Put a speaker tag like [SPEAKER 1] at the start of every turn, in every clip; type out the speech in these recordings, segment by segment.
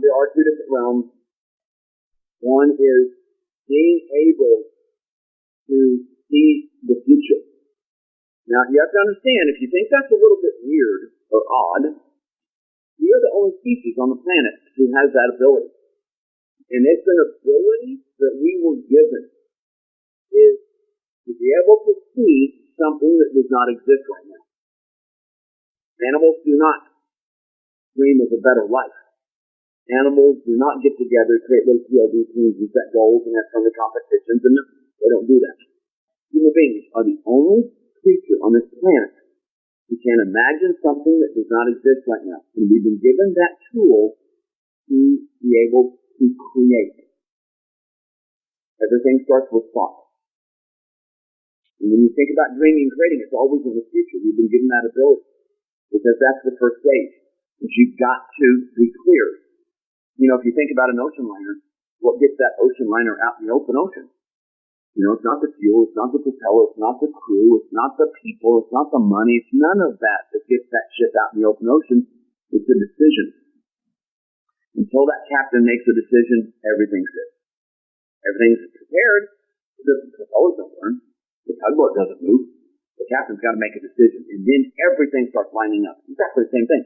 [SPEAKER 1] there are two different realms. One is being able to see the future. Now, you have to understand, if you think that's a little bit weird or odd, we are the only species on the planet who has that ability. And it's an ability that we were given, is to be able to see something that does not exist right now. Animals do not dream of a better life. Animals do not get together, create little PLD teams and set goals and have friendly competitions, and they don't do that. Human beings are the only creature on this planet who can imagine something that does not exist right now. And we've been given that tool to be able to create. Everything starts with thought. And when you think about dreaming and creating, it's always in the future. We've been given that ability because that's the first stage. But you've got to be clear. You know, if you think about an ocean liner, what gets that ocean liner out in the open ocean? You know, it's not the fuel, it's not the propeller, it's not the crew, it's not the people, it's not the money, it's none of that gets that ship out in the open ocean. It's a decision. Until that captain makes a decision, everything's good. Everything's prepared. The propellers don't burn. The tugboat doesn't move. The captain's got to make a decision. And then everything starts lining up. Exactly the same thing.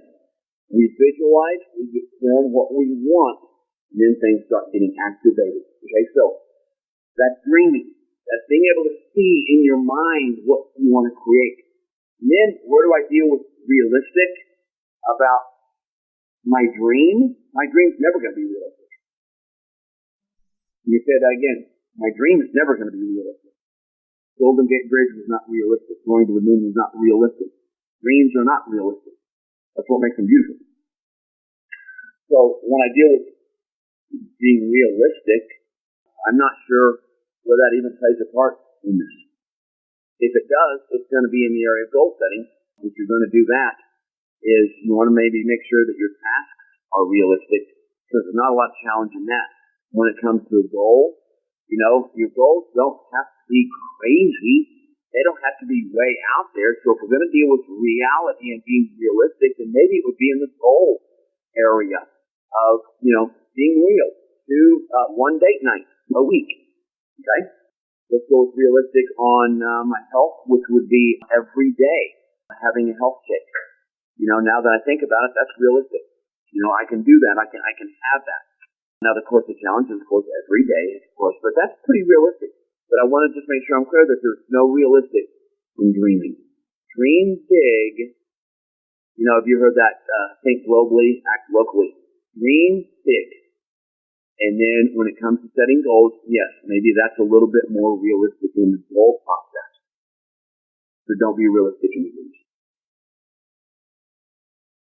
[SPEAKER 1] We visualize, we get form what we want, and then things start getting activated. Okay, so that's dreaming. That's being able to see in your mind what you want to create. And then, where do I deal with realistic about my dream? My dream's never going to be realistic. You say that again. My dream is never going to be realistic. Golden Gate Bridge was not realistic. Going to the moon was not realistic. Dreams are not realistic. That's what makes them beautiful. So, when I deal with being realistic, I'm not sure where that even plays a part in this. If it does, it's going to be in the area of goal setting. If you're going to do that, is you want to maybe make sure that your tasks are realistic, because there's not a lot of challenge in that. When it comes to a goal, you know, your goals don't have to be crazy. They don't have to be way out there. So if we're going to deal with reality and being realistic, then maybe it would be in the goal area of, you know, being real. Do one date night a week. Okay? Let's go with realistic on my health, which would be every day having a health check. You know, now that I think about it, that's realistic. You know, I can do that. I can have that. Now, of course, the challenge is, of course, every day, of course, but that's pretty realistic. But I want to just make sure I'm clear that there's no realistic in dreaming. Dream big. You know, have you heard that think globally, act locally? Dream big. And then when it comes to setting goals, yes, maybe that's a little bit more realistic in the goal process. So don't be realistic in the